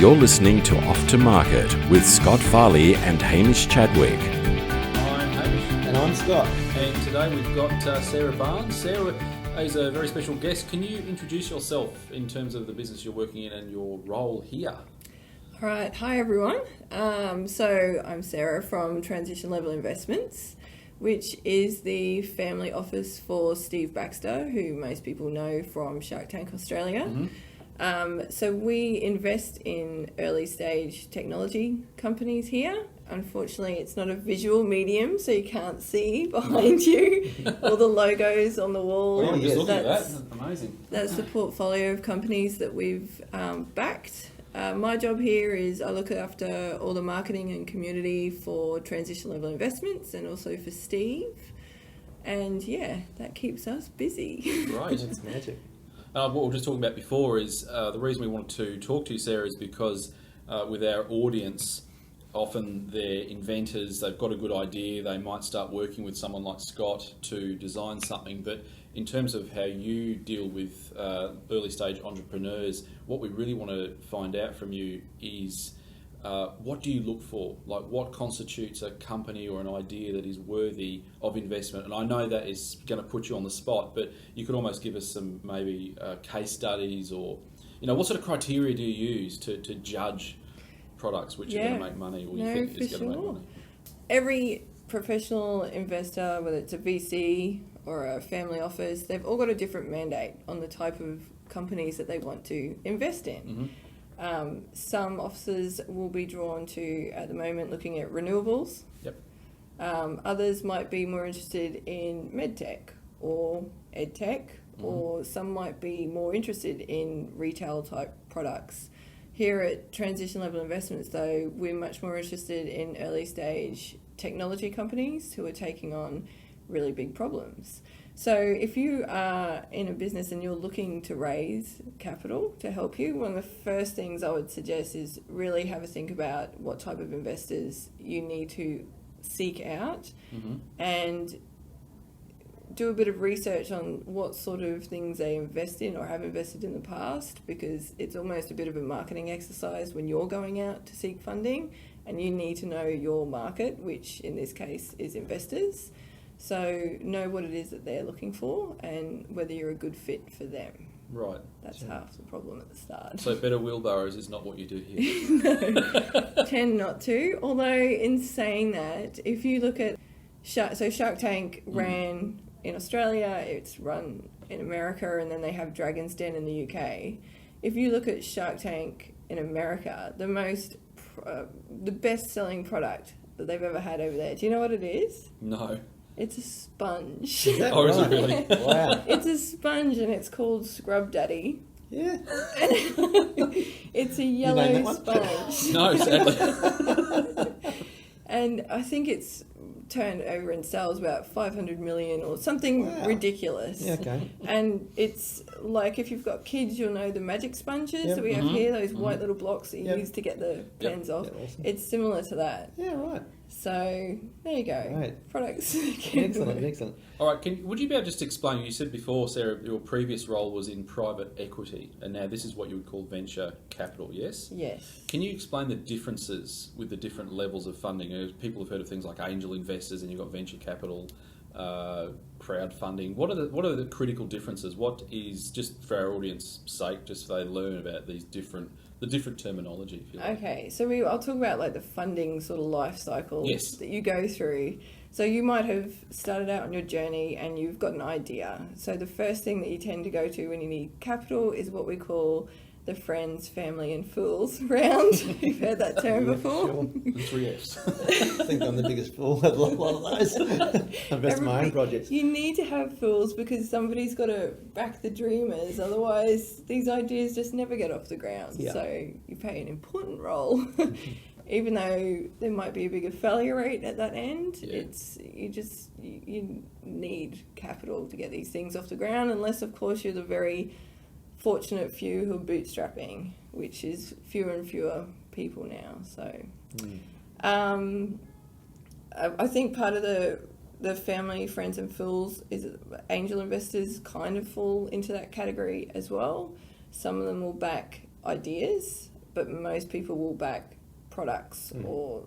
You're listening to Off to Market with Scott Farley and Hamish Chadwick. I'm Hamish. And I'm Scott. And today we've got Sarah Barnes. Sarah is a very special guest. Can you introduce yourself in terms of the business you're working in and your role here? All right. Hi, everyone. So I'm Sarah from Transition Level Investments, which is the family office for Steve Baxter, who most people know from Shark Tank Australia. Mm-hmm. So we invest in early stage technology companies here. Unfortunately, it's not a visual medium, so you can't see behind you all the logos on the wall. Well, just looking at that. That's amazing. That's the portfolio of companies that we've backed. My job here is I look after all the marketing and community for Transition Level Investments and also for Steve. And yeah, that keeps us busy. Right. It's magic. What we were just talking about before is the reason we wanted to talk to you, Sarah, is because with our audience, often they're inventors, they've got a good idea, they might start working with someone like Scott to design something, but in terms of how you deal with early stage entrepreneurs, what we really want to find out from you is what do you look for? Like, what constitutes a company or an idea that is worthy of investment? And I know that is going to put you on the spot, but you could almost give us some maybe case studies, or what sort of criteria do you use to judge products which are going to make money, or you think is going to make money? Every professional investor, whether it's a VC or a family office, they've all got a different mandate on the type of companies that they want to invest in. Mm-hmm. Some offices will be drawn to, at the moment, looking at renewables. Yep. Others might be more interested in medtech or edtech, or some might be more interested in retail type products. Here at Transition Level Investments, though, we're much more interested in early stage technology companies who are taking on really big problems. So if you are in a business and you're looking to raise capital to help you, one of the first things I would suggest is really have a think about what type of investors you need to seek out, and do a bit of research on what sort of things they invest in or have invested in the past, because it's almost a bit of a marketing exercise when you're going out to seek funding, and you need to know your market, which in this case is investors. So know what it is that they're looking for and whether you're a good fit for them. Right. That's half the problem at the start. So better wheelbarrows is not what you do here. No, tend not to. Although in saying that, if you look at Shark Tank ran in Australia, it's run in America, and then they have Dragon's Den in the UK. If you look at Shark Tank in America, the best-selling product that they've ever had over there, do you know what it is? No. It's a sponge. Oh, is it really? Wow. It's a sponge, and it's called Scrub Daddy. Yeah. It's a yellow sponge. No, sadly. And I think it's turned over in sales about 500 million or something ridiculous. Yeah, okay. And it's like, if you've got kids, you'll know the magic sponges that we have here, those white little blocks that you use to get the pens off. Yeah, awesome. It's similar to that. Yeah, right. So there you go. Right. Products. Excellent. All right, would you be able to just explain, you said before, Sarah, your previous role was in private equity, and now this is what you would call venture capital, yes? Yes. Can you explain the differences with the different levels of funding? People have heard of things like angel investors, and you've got venture capital, crowdfunding. What are the critical differences? What is, just for our audience sake, just so they learn about the different terminology, if you like. Okay, so I'll talk about like the funding sort of life cycle that you go through. So you might have started out on your journey and you've got an idea. So the first thing that you tend to go to when you need capital is what we call the friends, family and fools round. You've heard that term before? Sure. The 3 Fs. I think I'm the biggest fool of a lot of those. I invest in my own projects. You need to have fools because somebody's got to back the dreamers. Otherwise, these ideas just never get off the ground. Yeah. So you play an important role. Even though there might be a bigger failure rate at that end, you need capital to get these things off the ground, unless, of course, you're the very fortunate few who are bootstrapping, which is fewer and fewer people now. So I think part of the family, friends and fools is angel investors kind of fall into that category as well. Some of them will back ideas, but most people will back products or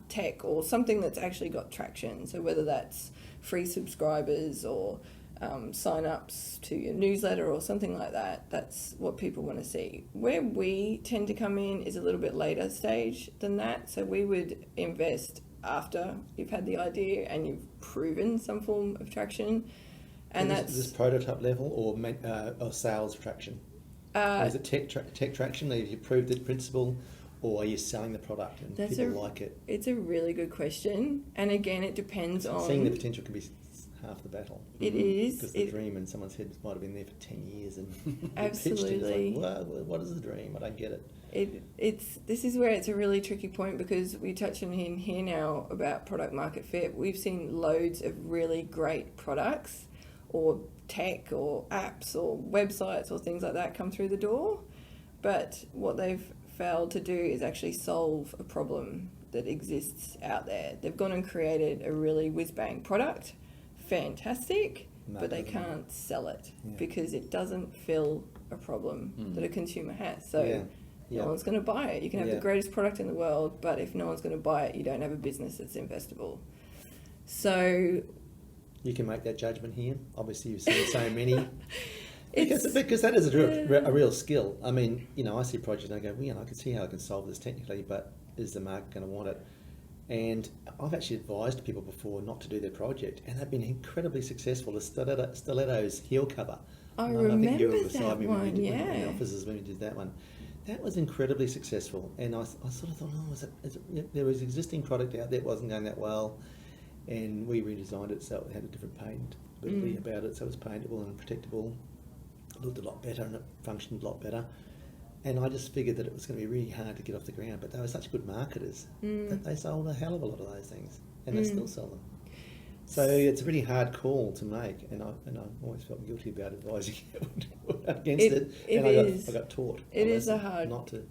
tech or something that's actually got traction. So whether that's free subscribers or sign-ups to your newsletter or something like that, that's what people want to see. Where we tend to come in is a little bit later stage than that. So we would invest after you've had the idea and you've proven some form of traction. And is this prototype level or sales traction? Or is it tech traction? Have you proved the principle, or are you selling the product and people like it? It's a really good question. And again, it depends on... Seeing the potential can be half the battle. It is. Because the dream in someone's head might have been there for 10 years and absolutely. It's like, well, what is the dream? I don't get it. This is where it's a really tricky point, because we touch on in here now about product market fit. We've seen loads of really great products or tech or apps or websites or things like that come through the door, but what they've failed to do is actually solve a problem that exists out there. They've gone and created a really whiz-bang product, fantastic, but they can't sell it because it doesn't fill a problem that a consumer has. So no one's going to buy it. You can have the greatest product in the world, but if no one's going to buy it, you don't have a business that's investable. So you can make that judgment here. Obviously, you've seen so many. Because that is a real skill. I mean, I see projects and I go, I can see how I can solve this technically, but is the market going to want it? And I've actually advised people before not to do their project, and they've been incredibly successful. The Stiletto's heel cover. I remember think you were that beside me one, when the officers when we did that one. That was incredibly successful, and I sort of thought, there was existing product out there, it wasn't going that well, and we redesigned it so it had a different paintability about it, so it was paintable and protectable. It looked a lot better and it functioned a lot better. And I just figured that it was going to be really hard to get off the ground, but they were such good marketers that they sold a hell of a lot of those things, and they still sell them. So it's a really hard call to make, and I always felt guilty about advising against it. And I got taught. It is a hard... not to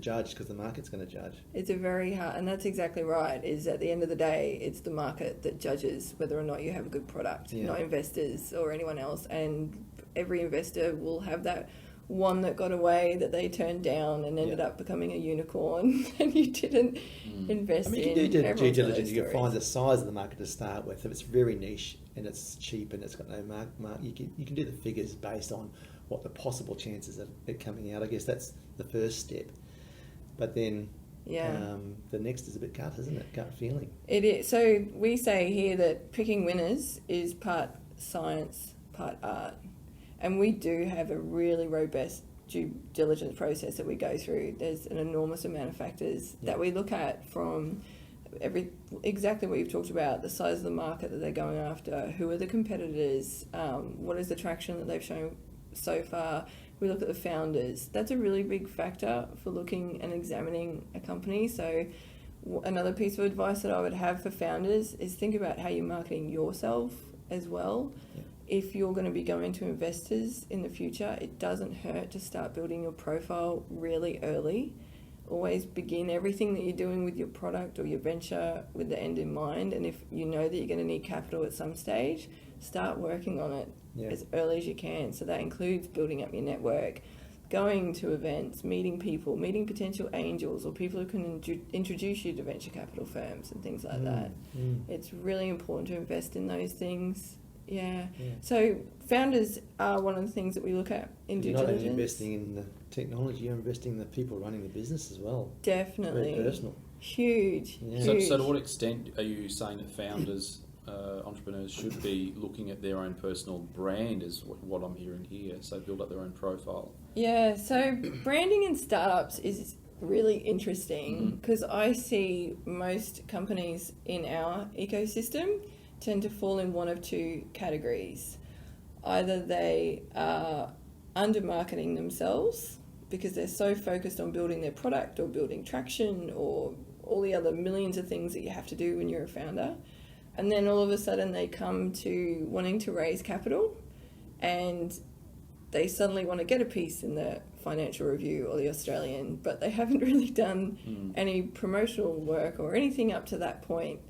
judge, because the market's going to judge. It's a very hard, and that's exactly right, is at the end of the day, it's the market that judges whether or not you have a good product, not investors or anyone else. And every investor will have that one that got away that they turned down and ended up becoming a unicorn, and you didn't invest in. You do due diligence. You can find the size of the market to start with. If it's very niche and it's cheap and it's got no market, you can do the figures based on what the possible chances of it coming out. I guess that's the first step. But then the next is a bit gut, isn't it? Gut feeling. It is. So we say here that picking winners is part science, part art. And we do have a really robust due diligence process that we go through. There's an enormous amount of factors that we look at, from exactly what you've talked about, the size of the market that they're going after, who are the competitors, what is the traction that they've shown so far. We look at the founders. That's a really big factor for looking and examining a company. So another piece of advice that I would have for founders is think about how you're marketing yourself as well. If you're going to be going to investors in the future, it doesn't hurt to start building your profile really early. Always begin everything that you're doing with your product or your venture with the end in mind. And if you know that you're going to need capital at some stage, start working on it as early as you can. So that includes building up your network, going to events, meeting people, meeting potential angels or people who can introduce you to venture capital firms and things like that. It's really important to invest in those things. So founders are one of the things that we look at in due diligence. You're not only investing in the technology, you're investing in the people running the business as well. Definitely. Very personal. Huge. So to what extent are you saying that founders, entrepreneurs, should be looking at their own personal brand, is what I'm hearing here, so build up their own profile? So branding in startups is really interesting, because I see most companies in our ecosystem tend to fall in one of two categories. Either they are under-marketing themselves because they're so focused on building their product or building traction or all the other millions of things that you have to do when you're a founder. And then all of a sudden they come to wanting to raise capital, and they suddenly want to get a piece in the Financial Review or the Australian, but they haven't really done any promotional work or anything up to that point.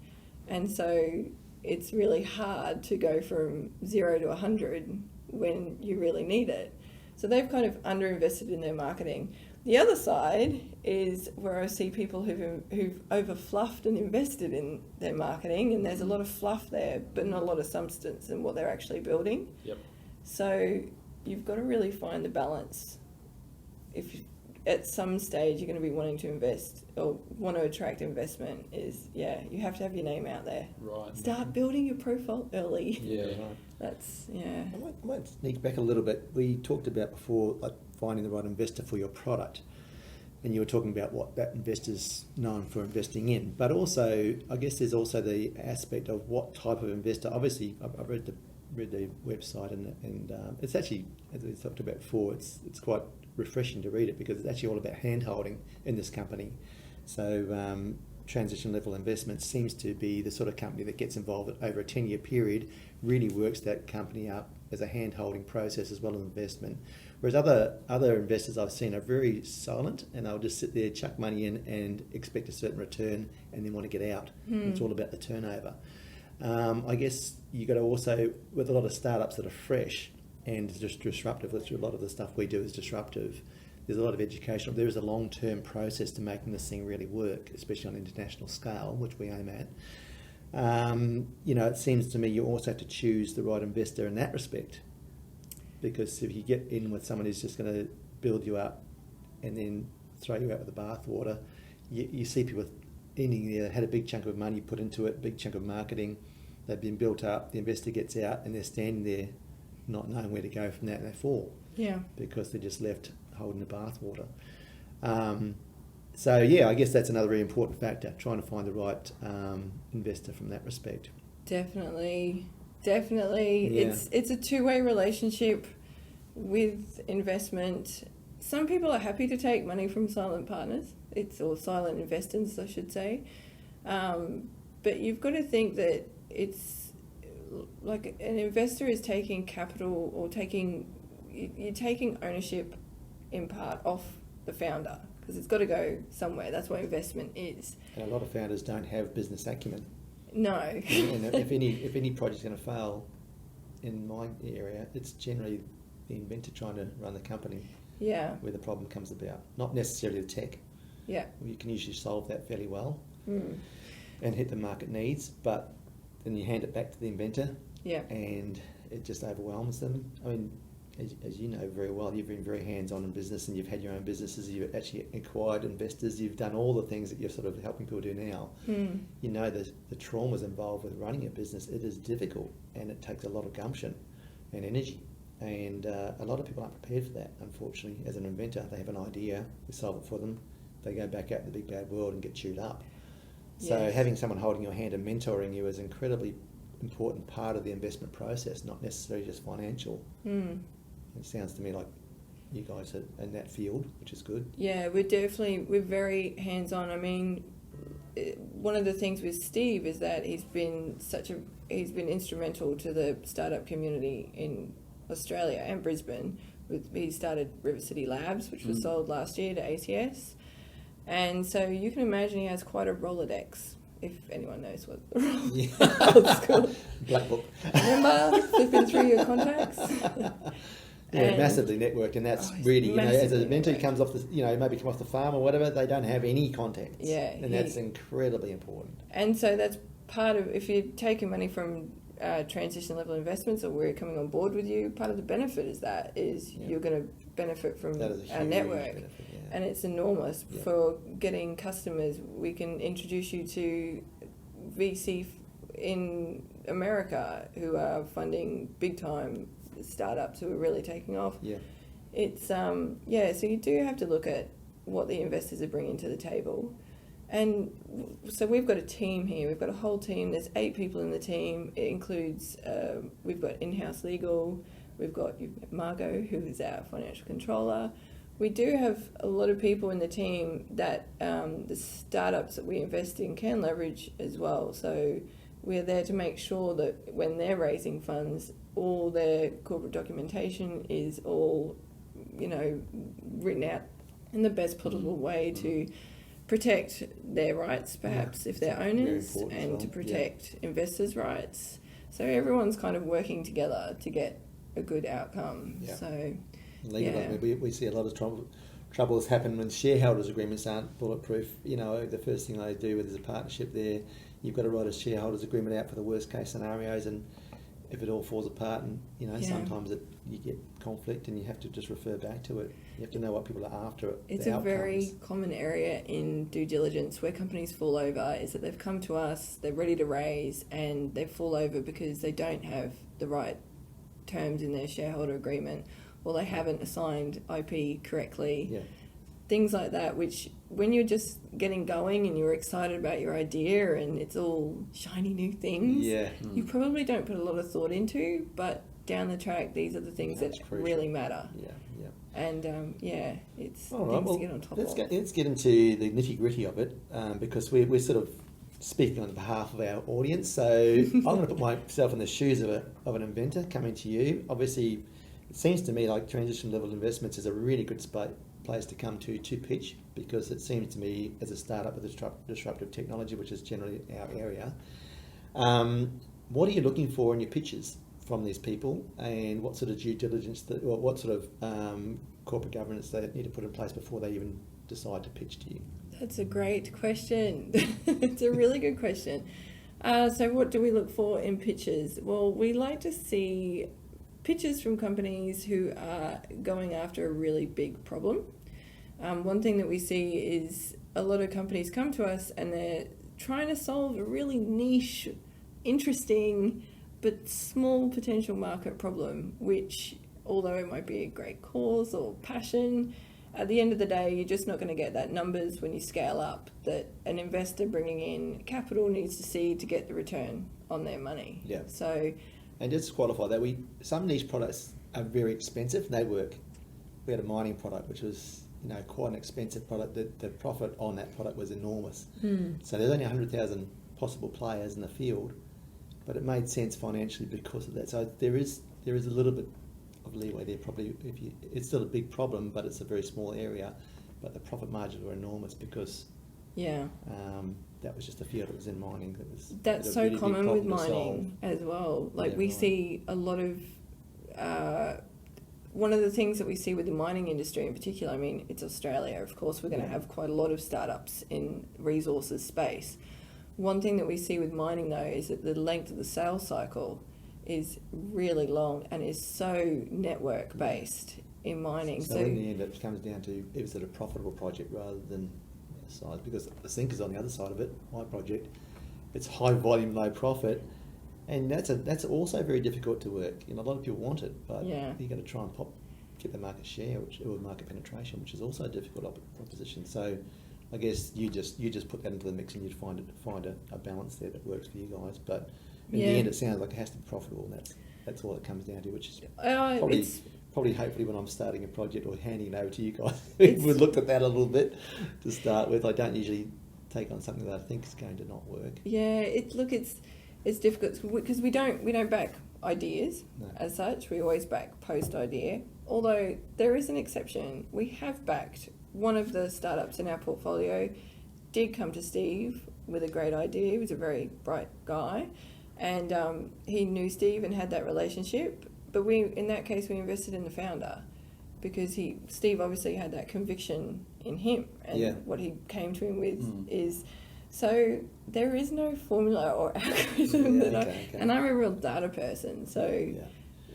And so it's really hard to go from 0 to 100 when you really need it. So they've kind of underinvested in their marketing. The other side is where I see people who've over-fluffed and invested in their marketing, and there's a lot of fluff there, but not a lot of substance in what they're actually building. Yep. So you've got to really find the balance. If at some stage you're going to be wanting to invest or want to attract investment, you have to have your name out there. Right. Start building your profile early. Yeah. Right. That's, I might sneak back a little bit. We talked about before, like finding the right investor for your product, and you were talking about what that investor's known for investing in. But also, I guess there's also the aspect of what type of investor. Obviously, I've read the website, and it's actually, as we talked about before, it's quite refreshing to read it because it's actually all about hand holding in this company. So transition level investments seems to be the sort of company that gets involved over a 10-year period, really works that company up as a hand holding process as well as investment. Whereas other investors I've seen are very silent, and they'll just sit there, chuck money in and expect a certain return and then want to get out. It's all about the turnover. I guess you got to also, with a lot of startups that are fresh and just disruptive, which a lot of the stuff we do is disruptive, there's a lot of education. There is a long-term process to making this thing really work, especially on an international scale, which we aim at. It seems to me you also have to choose the right investor in that respect, because if you get in with someone who's just going to build you up and then throw you out with the bathwater, you see people ending there, had a big chunk of money put into it, big chunk of marketing, they've been built up, the investor gets out and they're standing there not knowing where to go from that, and they fall. Yeah. Because they're just left holding the bathwater. I guess that's another really important factor, trying to find the right investor from that respect. Definitely. Yeah. It's a two-way relationship with investment. Some people are happy to take money from silent partners, or silent investors, I should say. But you've got to think that it's like an investor is taking capital or you're taking ownership in part off the founder, because it's got to go somewhere. That's what investment is. And a lot of founders don't have business acumen. No. And if any project's going to fail in my area, it's generally the inventor trying to run the company. Yeah. Where the problem comes about, not necessarily the tech. Yeah. You can usually solve that fairly well and hit the market needs, but then you hand it back to the inventor. Yeah. And it just overwhelms them. I mean, as you know very well, you've been very hands-on in business, and you've had your own businesses, you've actually acquired investors, you've done all the things that you're sort of helping people do now. You know the traumas involved with running a business. It is difficult, and it takes a lot of gumption and energy, and a lot of people aren't prepared for that, unfortunately. As an inventor, they have an idea, we solve it for them, they go back out in the big bad world and get chewed up. So having someone holding your hand and mentoring you is an incredibly important part of the investment process, not necessarily just financial. It sounds to me like you guys are in that field, which is good. Yeah, we're very hands-on. I mean, one of the things with Steve is that he's been instrumental to the startup community in Australia and Brisbane. He started River City Labs, which was sold last year to ACS. And so you can imagine he has quite a Rolodex, if anyone knows what the old school Black book. Remember flipping through your contacts? Yeah, massively networked, and that's really, as an inventor who comes off maybe come off the farm or whatever, they don't have any contacts. Yeah. And that's incredibly important. And so that's part of, if you're taking money from transition level investments, or we're coming on board with you, part of the benefit is you're going to benefit from our network. Benefit, and it's enormous for getting customers. We can introduce you to VC in America who are funding big time startups who are really taking off. It's so you do have to look at what the investors are bringing to the table. And so we've got a team here. We've got a whole team. There's 8 people in the team. It includes we've got in-house legal. We've got Margot, who is our financial controller. We do have a lot of people in the team that the startups that we invest in can leverage as well. So we're there to make sure that when they're raising funds, all their corporate documentation is all, written out in the best possible way to protect their rights, perhaps, if they're owners, and to protect investors' rights. So everyone's kind of working together to get a good outcome. So legal. Yeah. We see a lot of troubles happen when shareholders' agreements aren't bulletproof. The first thing they do with is a partnership there, you've got to write a shareholders' agreement out for the worst case scenarios, and if it all falls apart, and sometimes you get conflict, and you have to just refer back to it. You have to know what people are after. It's a very common area in due diligence where companies fall over, is that they've come to us, they're ready to raise, and they fall over because they don't have the right terms in their shareholder agreement, or they haven't assigned IP correctly. Yeah. Things like that, which when you're just getting going and you're excited about your idea and it's all shiny new things, you probably don't put a lot of thought into, but down the track, these are the things that crucial. really matter. Yeah. And it's all things right. to get on top of. Let's get into the nitty gritty of it, because we're sort of speaking on behalf of our audience. So I'm going to put myself in the shoes of an inventor coming to you. Obviously, it seems to me like transition level investments is a really good place to come to pitch, because it seems to me, as a startup with disruptive technology, which is generally our area, what are you looking for in your pitches from these people, and what sort of due diligence or what sort of corporate governance they need to put in place before they even decide to pitch to you? That's a great question. It's a really good question. So what do we look for in pitches? Well, we like to see pitches from companies who are going after a really big problem. One thing that we see is a lot of companies come to us and they're trying to solve a really niche, interesting, but small potential market problem, which, although it might be a great cause or passion, at the end of the day, you're just not going to get that numbers when you scale up that an investor bringing in capital needs to see to get the return on their money. Yeah. So, and just to qualify that, some niche products are very expensive and they work. We had a mining product which was quite an expensive product. The profit on that product was enormous. So there's only 100,000 possible players in the field, but it made sense financially because of that. So there is a little bit of leeway there. Probably it's still a big problem, but it's a very small area. But the profit margins were enormous because that was just a field that was in mining. That's so really common with mining as well. We see a lot of one of the things that we see with the mining industry in particular, I mean, it's Australia, of course, we're going to have quite a lot of startups in resources space. One thing that we see with mining, though, is that the length of the sales cycle is really long and is so network-based in mining. So in the end, it comes down to, is it a profitable project rather than size? Because the sinker's on the other side of it, my project. It's high volume, low profit. And that's also very difficult to work. A lot of people want it, but you've got to try and get the market share, or market penetration, which is also a difficult proposition. So, I guess you just put that into the mix, and you'd find a balance there that works for you guys. But in the end, it sounds like it has to be profitable, and that's all it comes down to, which is probably hopefully when I'm starting a project or handing it over to you guys, we've looked at that a little bit to start with. I don't usually take on something that I think is going to not work. Yeah, it's difficult because we don't back ideas as such. We always back post idea. Although there is an exception. We have backed one of the startups in our portfolio. Did come to Steve with a great idea. He was a very bright guy, and he knew Steve and had that relationship. But in that case, we invested in the founder because Steve obviously had that conviction in him, and what he came to him with is. So there is no formula or algorithm and I'm a real data person, so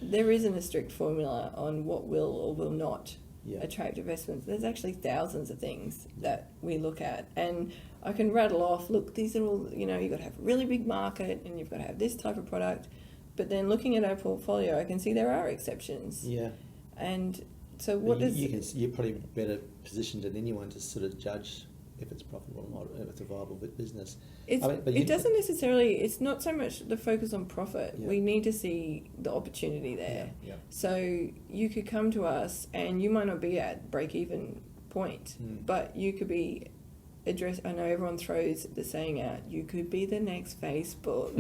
there isn't a strict formula on what will or will not attract investments. There's actually thousands of things that we look at, and I can rattle off, look, these are all, you've got to have a really big market and you've got to have this type of product, but then looking at our portfolio, I can see there are exceptions. Yeah. And so you're probably better positioned than anyone to sort of judge if it's profitable or not, if it's a viable business. It doesn't necessarily, it's not so much the focus on profit. Yeah. We need to see the opportunity there. Yeah. So you could come to us and you might not be at break-even point, but you could be I know everyone throws the saying out, you could be the next Facebook.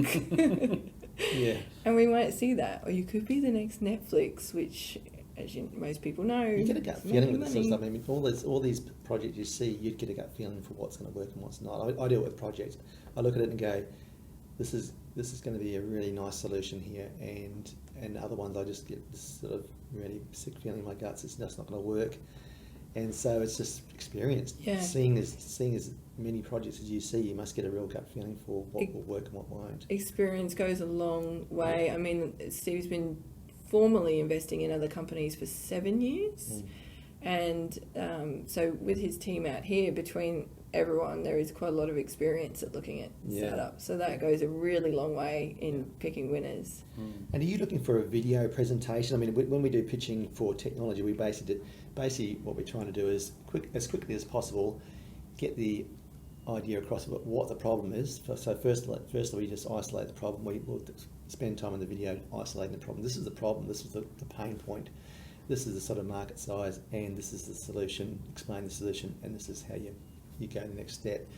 And we might see that. Or you could be the next Netflix, which, as most people know, you get a gut feeling with this sort of stuff. I mean, all these projects you see, you'd get a gut feeling for what's going to work and what's not. I deal with projects. I look at it and go, this is going to be a really nice solution here, and other ones I just get this sort of really sick feeling in my guts. It's just not going to work, and so it's just experience. Yeah. Seeing as many projects as you see, you must get a real gut feeling for what will work and what won't. Experience goes a long way. Yeah. I mean, Steve's been formally investing in other companies for 7 years. And so with his team out here, between everyone, there is quite a lot of experience at looking at startups. So that goes a really long way in picking winners. And are you looking for a video presentation? I mean, when we do pitching for technology, we basically what we're trying to do is as quickly as possible get the idea across of what the problem is. So firstly, we just isolate the problem. We'll spend time on the video isolating the problem. This is the problem. This is the pain point. This is the sort of market size, and this is the solution. Explain the solution, and this is how you go the next step.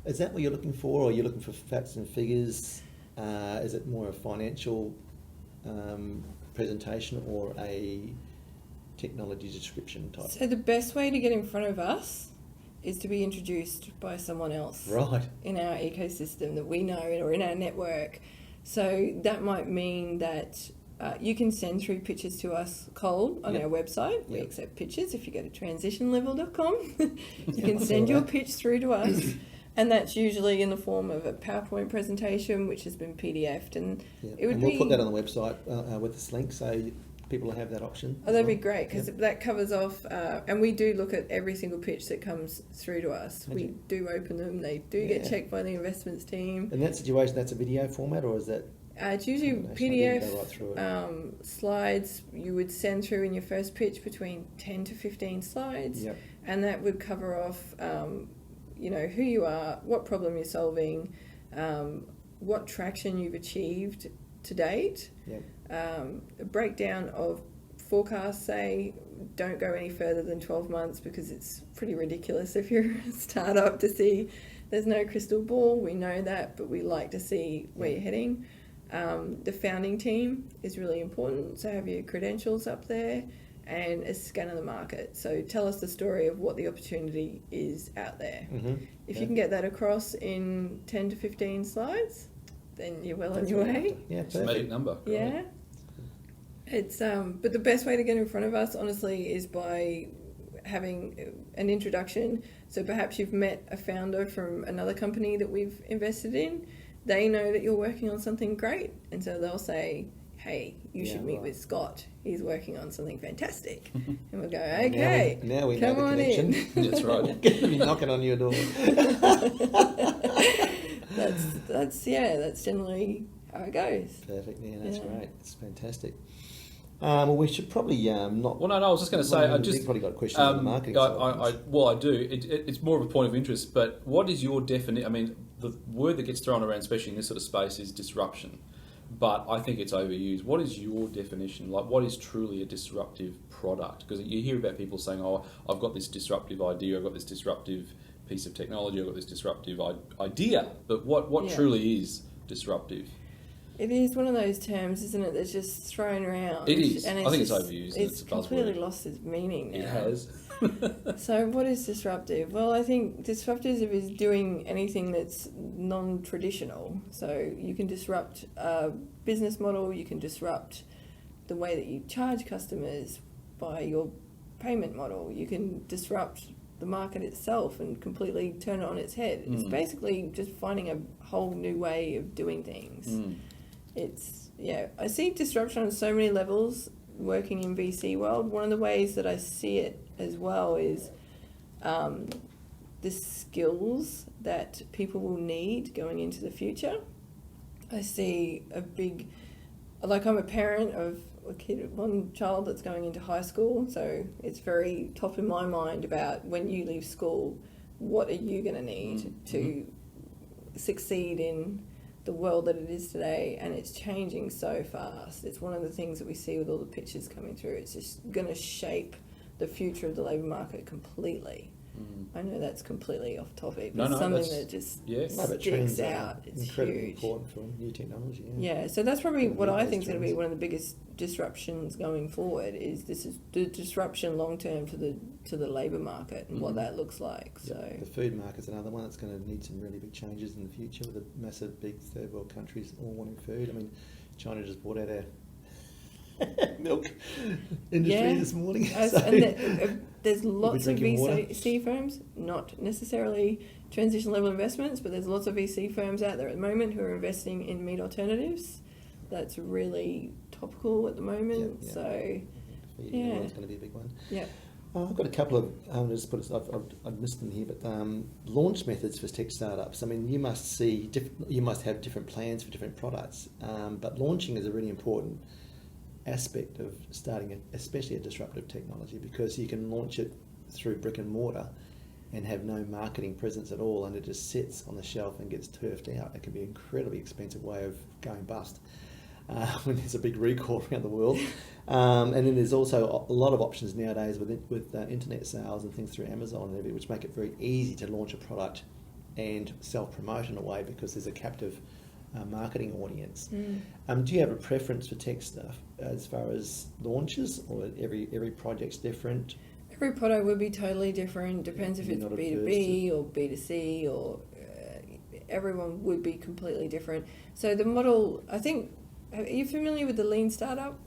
Is that what you're looking for, or are you looking for facts and figures? Is it more a financial presentation or a technology description type? So the best way to get in front of us is to be introduced by someone else in our ecosystem that we know or in our network. So that might mean that you can send through pitches to us cold on our website. We accept pitches. If you go to transitionlevel.com, you can send your pitch through to us. And that's usually in the form of a PowerPoint presentation, which has been PDF'd. And it would we'll put that on the website with this link, so people will have that option. Oh, that'd be great, because that covers off, and we do look at every single pitch that comes through to us. We do open them. They do get checked by the investments team. In that situation, that's a video format, or is that? It's usually PDF slides you would send through in your first pitch, between 10 to 15 slides, and that would cover off, who you are, what problem you're solving, what traction you've achieved to date, a breakdown of forecasts. Say, don't go any further than 12 months because it's pretty ridiculous if you're a startup to see. There's no crystal ball, we know that, but we like to see where you're heading. The founding team is really important, so have your credentials up there and a scan of the market. So tell us the story of what the opportunity is out there. If you can get that across in 10 to 15 slides, then you're well on your way. Yeah, it's a magic number. Yeah. It's but the best way to get in front of us, honestly, is by having an introduction. So perhaps you've met a founder from another company that we've invested in. They know that you're working on something great, and so they'll say, hey, you should meet with Scott. He's working on something fantastic. And we'll go, okay, now we come know the on connection. in. That's right. Going to be knocking on your door. That's generally how it goes. Perfect. Yeah, that's great. It's fantastic. Well, we should probably not. Well, no, I was just going to say, You've probably got a question on the marketing side. I do. It's more of a point of interest. But what is your definition? I mean, the word that gets thrown around, especially in this sort of space, is disruption. But I think it's overused. What is your definition? Like, what is truly a disruptive product? Because you hear about people saying, "Oh, I've got this disruptive idea. I've got this disruptive piece of technology. I've got this disruptive idea." But what truly is disruptive? It is one of those terms, isn't it, that's just thrown around. It is. And I think it's overused. It's a buzzword. completely lost its meaning now. It has. So what is disruptive? Well, I think disruptive is doing anything that's non-traditional. So you can disrupt a business model, you can disrupt the way that you charge customers by your payment model, you can disrupt the market itself and completely turn it on its head. It's basically just finding a whole new way of doing things. I see disruption on so many levels working in VC world. One of the ways that I see it as well is the skills that people will need going into the future. I see I'm a parent of one child that's going into high school, so it's very top in my mind about when you leave school, what are you going to need to succeed in the world that it is today, and it's changing so fast. It's one of the things that we see with all the pitches coming through. It's just going to shape the future of the labour market completely. I know that's completely off topic, No, but no, something that's- that just yeah. No, but sticks trends out. are It's incredibly huge. important for new technology. Yeah, so that's probably Gonna what lead I those think is going to be trends. one of the biggest disruptions going forward. Is this is the disruption long term to the labour market and what that looks like. Yeah. So The food market's another one that's going to need some really big changes in the future with the massive big third world countries all wanting food. I mean, China just bought out our milk industry this morning. There's lots of drinking water. VC firms, not necessarily transition level investments, but there's lots of VC firms out there at the moment who are investing in meat alternatives. That's really topical at the moment. Yeah, yeah. So Yeah, it's going to be a big one. yeah. I've got a couple of, I've missed them here, but launch methods for tech startups. I mean, you must have different plans for different products, but launching is a really important aspect of starting, especially a disruptive technology, because you can launch it through brick and mortar and have no marketing presence at all, and it just sits on the shelf and gets turfed out. It can be an incredibly expensive way of going bust when there's a big recall around the world. And then there's also a lot of options nowadays with internet sales and things through Amazon and everything, which make it very easy to launch a product and self-promote in a way because there's a captive marketing audience. Do you have a preference for tech stuff as far as launches, or every project's different? Every product would be totally different. Depends if You're it's not B2B or B2C, or everyone would be completely different. So the model, I think, are you familiar with the Lean Startup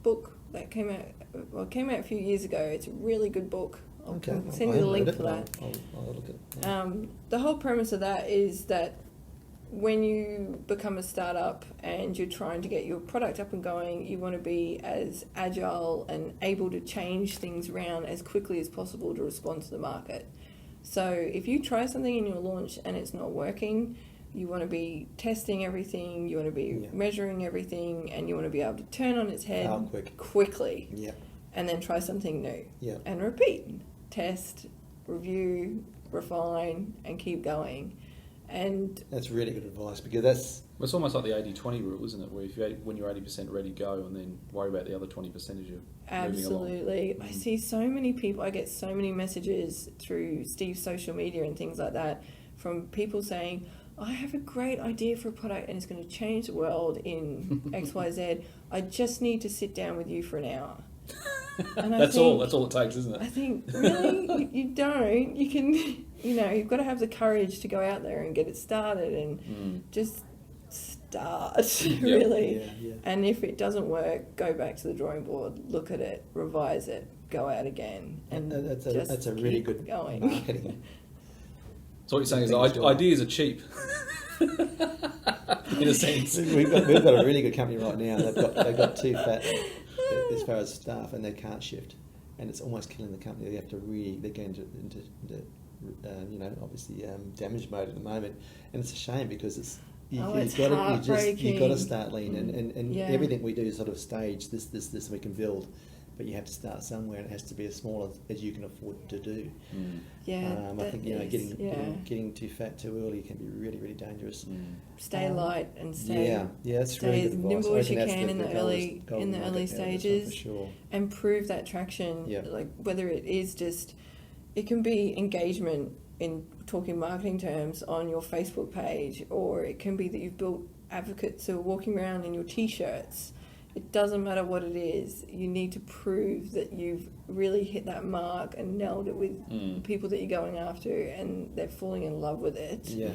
book that came out? Well, it came out a few years ago. It's a really good book. I'll send you the link for that. I'll look at it. The whole premise of that is that when you become a startup and you're trying to get your product up and going, you want to be as agile and able to change things around as quickly as possible to respond to the market. So if you try something in your launch and it's not working, you want to be testing everything, you want to be measuring everything, and you want to be able to turn on its head quickly and then try something new and repeat. Test, review, refine, and keep going. And that's really good advice, because it's almost like the 80-20 rule, isn't it? Where when you're 80% ready, go, and then worry about the other 20% as you're absolutely. moving along. I see so many people, I get so many messages through Steve's social media and things like that from people saying, I have a great idea for a product and it's going to change the world in XYZ. I just need to sit down with you for an hour. And That's all it takes, isn't it? I think, really? you don't. You can, you've got to have the courage to go out there and get it started and just start, really. Yeah. And if it doesn't work, go back to the drawing board, look at it, revise it, go out again. And that's a really good going. marketing. So what you're saying is ideas are cheap, in a sense. We've got a really good company right now. They've got too fat as far as staff, and they can't shift, and it's almost killing the company. They're going into obviously damage mode at the moment, and it's a shame because you've got to start lean, and everything we do is sort of staged. This we can build. But you have to start somewhere, and it has to be as small as you can afford to do. I think getting too fat too early can be really, really dangerous. Stay light and stay that's stay really as good nimble advice. as you can in the early stages, for sure. and prove that traction. Like whether it is just, it can be engagement in talking marketing terms on your Facebook page, or it can be that you've built advocates who are walking around in your t-shirts. It doesn't matter what it is. You need to prove that you've really hit that mark and nailed it with the people that you're going after, and they're falling in love with it. Yeah.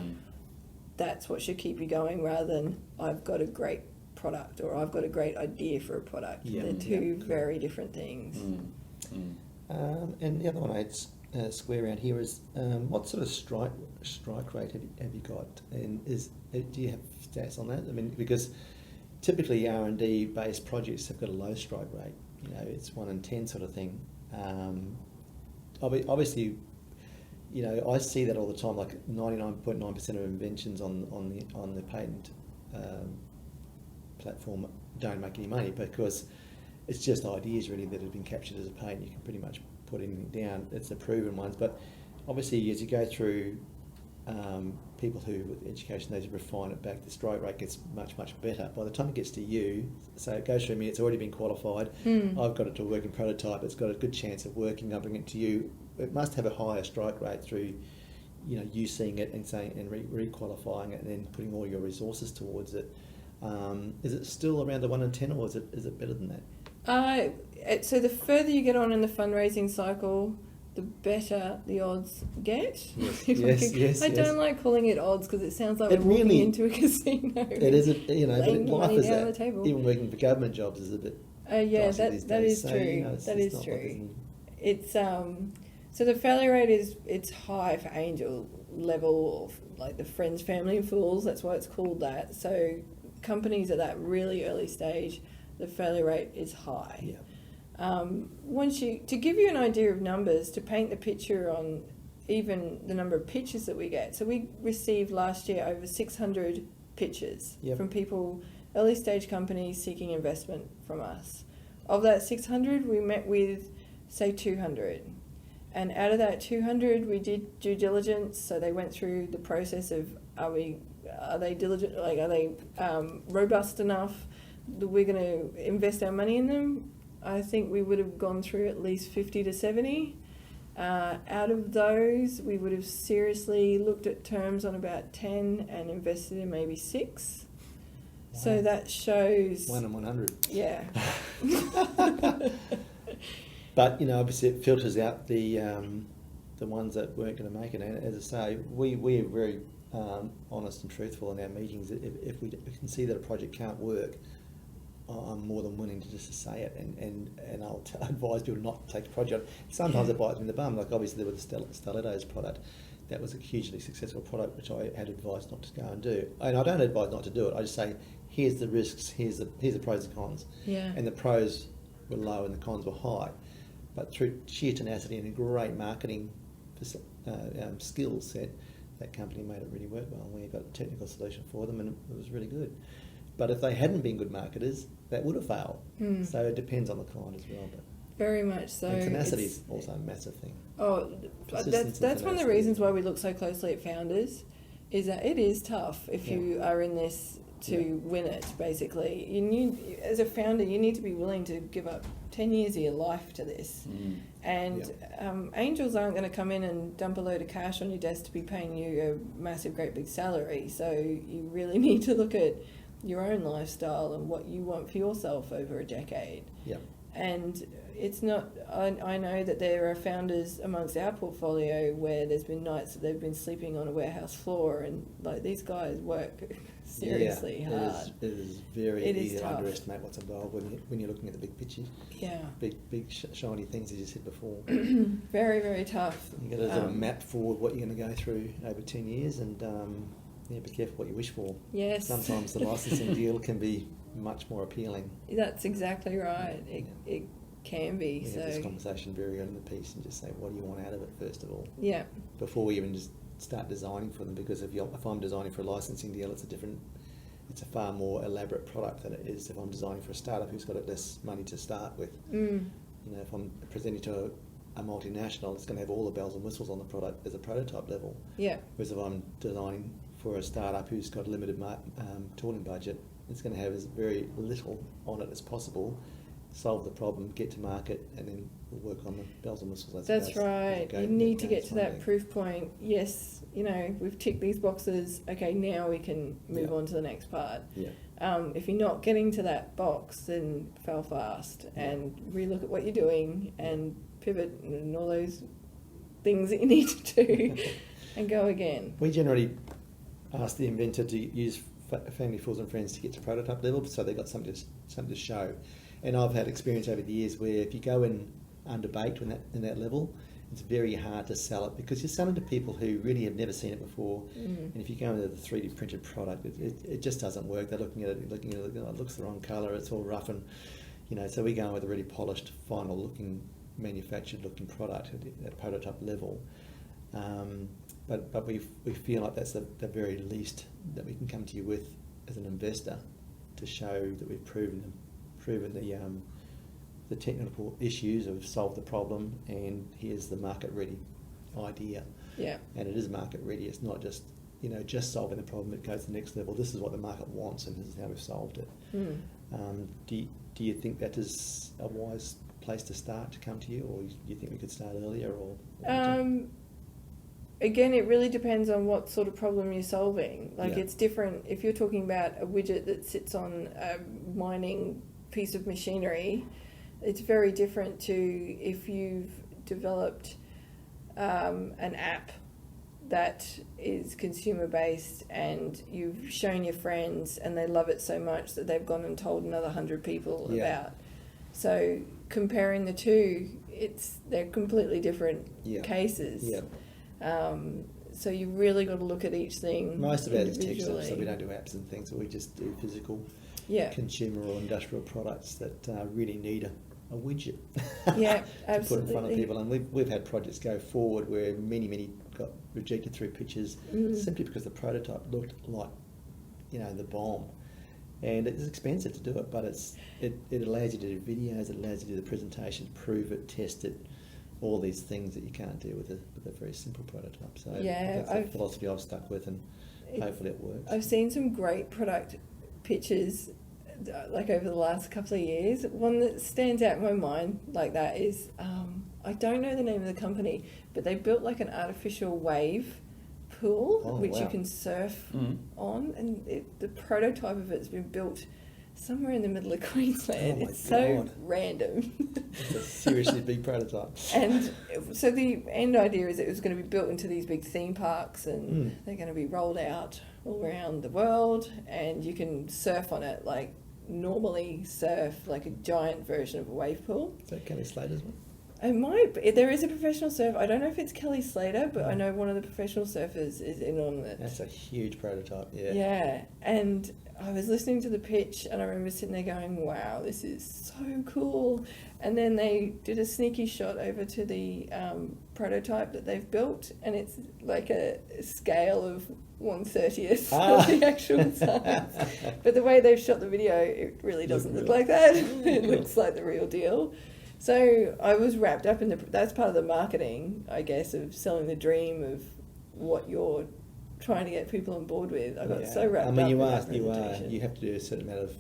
That's what should keep you going, rather than I've got a great product or I've got a great idea for a product. They're two very different things. And the other one I'd square around here is what sort of strike rate have you got, and do you have stats on that? I mean, because typically R&D based projects have got a low strike rate. It's 1 in 10 sort of thing. Obviously, I see that all the time. Like 99.9% of inventions on the patent platform don't make any money, because it's just ideas really that have been captured as a patent. You can pretty much put anything down. It's the proven ones, but obviously as you go through. People who, with education, they refine it back, the strike rate gets much, much better. By the time it gets to you, so it goes through me, it's already been qualified, I've got it to a working prototype, it's got a good chance of working, I bring it to you, it must have a higher strike rate through, you seeing it and saying and re-qualifying it and then putting all your resources towards it. Is it still around the 1 in 10, or is it better than that? So the further you get on in the fundraising cycle, the better the odds get. Yes, I don't like calling it odds because it sounds like It we're walking really- into a casino. It is, but laying life money is down that. the table. Even working for government jobs is a bit. Yeah, dicey these that days. is So, true. it's That not is like true. it's- It's so the failure rate it's high for angel level, of like the friends, family, and fools. That's why it's called that. So companies at that really early stage, the failure rate is high. Yeah. To give you an idea of numbers, to paint the picture on even the number of pitches that we get. So we received last year over 600 pitches Yep. from people, early stage companies seeking investment from us. Of that 600, we met with, say, 200. And out of that 200, we did due diligence. So they went through the process of, are they diligent? Like, are they robust enough that we're going to invest our money in them? I think we would have gone through at least 50 to 70. Out of those, we would have seriously looked at terms on about 10 and invested in maybe 6. Wow. So that shows... 1 in 100. Yeah. But obviously it filters out the ones that weren't going to make it. And as I say, we're very honest and truthful in our meetings. If we can see that a project can't work, I'm more than willing to just say it, and I'll advise people not to take the project. Sometimes it bites me in the bum, like obviously there was the Stilettos product. That was a hugely successful product, which I had advised not to go and do. And I don't advise not to do it. I just say, here's the risks, here's the pros and cons. Yeah. And the pros were low and the cons were high. But through sheer tenacity and a great marketing skill set, that company made it really work well. And we got a technical solution for them, and it was really good. But if they hadn't been good marketers, that would have failed. So it depends on the client as well. But Very much so. and tenacity is also a massive thing. Oh, Persistence that's and one of the tenacity. reasons why we look so closely at founders, is that it is tough if you are in this to win it, basically. As a founder, you need to be willing to give up 10 years of your life to this. And angels aren't going to come in and dump a load of cash on your desk to be paying you a massive, great big salary. So you really need to look at your own lifestyle and what you want for yourself over a decade. Yeah. And it's not, I know that there are founders amongst our portfolio where there's been nights that they've been sleeping on a warehouse floor, and like these guys work seriously hard. It is very It is easy to tough. underestimate what's involved when you're looking at the big pictures. Yeah. Big shiny things, as you said before. Very, very tough. You got to sort of map forward what you're going to go through over 10 years, and be careful what you wish for. Yes. Sometimes the licensing deal can be much more appealing. That's exactly right. It can be. We So have this conversation very early in the piece and just say, what do you want out of it first of all, yeah. before we even just start designing for them? Because if I'm designing for a licensing deal, it's a far more elaborate product than it is if I'm designing for a startup who's got less money to start with. If I'm presenting to a multinational, it's going to have all the bells and whistles on the product as a prototype level. Yeah. Whereas if I'm designing for a startup who's got a limited tooling budget, it's going to have as very little on it as possible, solve the problem, get to market, and then we'll work on the bells and whistles. That's right. You need to get to that proof point. Yes, we've ticked these boxes. Okay, now we can move on to the next part. Yeah. If you're not getting to that box, then fail fast and relook at what you're doing and pivot and all those things that you need to do and go again. We generally ask the inventor to use family, fools and friends to get to prototype level, so they've got something to show. And I've had experience over the years where if you go in underbaked in that level, it's very hard to sell it because you're selling to people who really have never seen it before. And if you go into the 3D printed product, it just doesn't work. They're looking at it, it looks the wrong colour, it's all rough, and so we go in with a really polished, final looking, manufactured looking product at prototype level. But we feel like that's the very least that we can come to you with as an investor to show that we've proven the technical issues, have solved the problem, and here's the market ready idea. Yeah. And it is market ready. It's not just just solving the problem. It goes to the next level. This is what the market wants, and this is how we've solved it. Do you think that is a wise place to start to come to you, or you think we could start earlier? Or Again, it really depends on what sort of problem you're solving. Like, Yeah. it's different if you're talking about a widget that sits on a mining piece of machinery. It's very different to if you've developed an app that is consumer based and you've shown your friends and they love it so much that they've gone and told another 100 people Yeah. about. So comparing the two, they're completely different Yeah. cases. Yeah. So you really got to look at each thing. Most of ours is tech stuff, individually. so we don't do apps and things. So we just do physical Yeah. consumer or industrial products that really need a widget Yeah, to put absolutely. in front of people. And we've had projects go forward where many got rejected through pitches simply because the prototype looked like, the bomb. And it's expensive to do it, but it allows you to do videos, it allows you to do the presentations, prove it, test it, all these things that you can't do with a very simple prototype. So Yeah, that's the philosophy I've stuck with, and hopefully it works. I've seen some great product pictures like over the last couple of years. One that stands out in my mind like that is, I don't know the name of the company, but they built like an artificial wave pool which you wow. can surf on, and the prototype of it's been built somewhere in the middle of Queensland. Oh my it's so God. random. It's a seriously big prototype. And so the end idea is it was going to be built into these big theme parks, and they're going to be rolled out all around the world, and you can surf on it like normally surf, like a giant version of a wave pool. Is that Kelly Slater's one? It might be. There is a professional surfer. I don't know if it's Kelly Slater, but I know one of the professional surfers is in on it. That's a huge prototype, yeah. Yeah, and I was listening to the pitch and I remember sitting there going, wow, this is so cool. And then they did a sneaky shot over to the prototype that they've built, and it's like a scale of 1/30th of the actual size. But the way they've shot the video, it really doesn't look like that. It looks like the real deal. So I was wrapped up in that's part of the marketing, I guess, of selling the dream of what you're trying to get people on board with. I got so wrapped up in that presentation. You have to do a certain amount of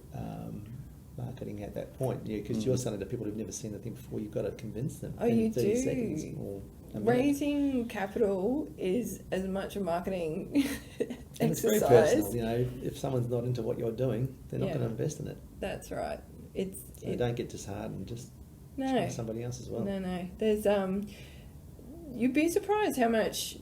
marketing at that point, because you're selling to people who've never seen the thing before. You've got to convince them. Oh, in you 30 do. seconds or a minute. Raising capital is as much a marketing And it's very exercise. personal. If someone's not into what you're doing, they're not Yeah. going to invest in it. That's right. So don't get disheartened. Just no, try somebody else as well. No. There's you'd be surprised how much,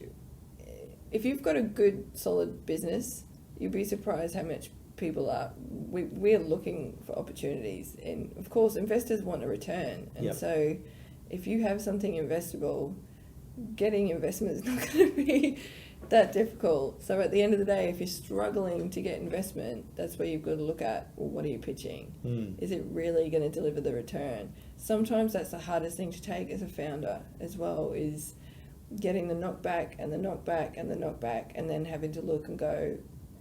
if you've got a good solid business, you'd be surprised how much people are. We're looking for opportunities, and of course, investors want a return, and Yep. so if you have something investable, getting investment is not going to be that difficult. So at the end of the day, if you're struggling to get investment, that's where you've got to look at, well, what are you pitching? Is it really going to deliver the return? Sometimes that's the hardest thing to take as a founder as well, is getting the knockback and the knockback and the knockback, and then having to look and go,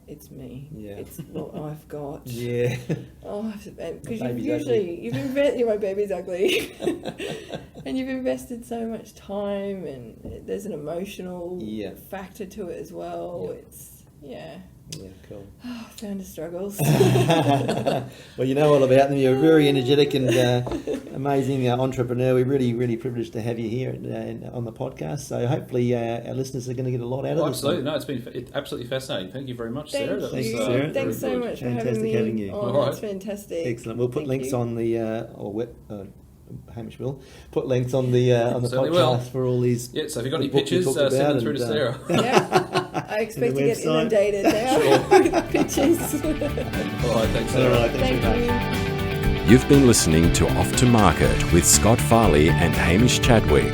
it's me. Yeah. It's what I've got. Yeah. Oh, because My you've baby's invested. My baby's ugly, and you've invested so much time, and there's an emotional Yeah. factor to it as well. Yeah. It's Yeah, cool. founder struggles. Well, you know all about them. You're a very energetic and amazing entrepreneur. We're really, really privileged to have you here on the podcast. So hopefully our listeners are going to get a lot out of this. Absolutely. No, it's absolutely fascinating. Thank you very much, Thank Sarah. you. That was, Thanks, Sarah. Thanks so very much for Fantastic having me. having you. Oh, All that's right. fantastic. Excellent. We'll put Thank links you. on the Hamish will put links on the Certainly podcast will. for all these. Yeah, so if you've got any the book you pictures, talked send about them through to Sarah. Yeah, I expect the to get website. inundated now with pictures. All right, thanks, All Sarah. right, thanks Thank very much. you. You've been listening to Off to Market with Scott Farley and Hamish Chadwick.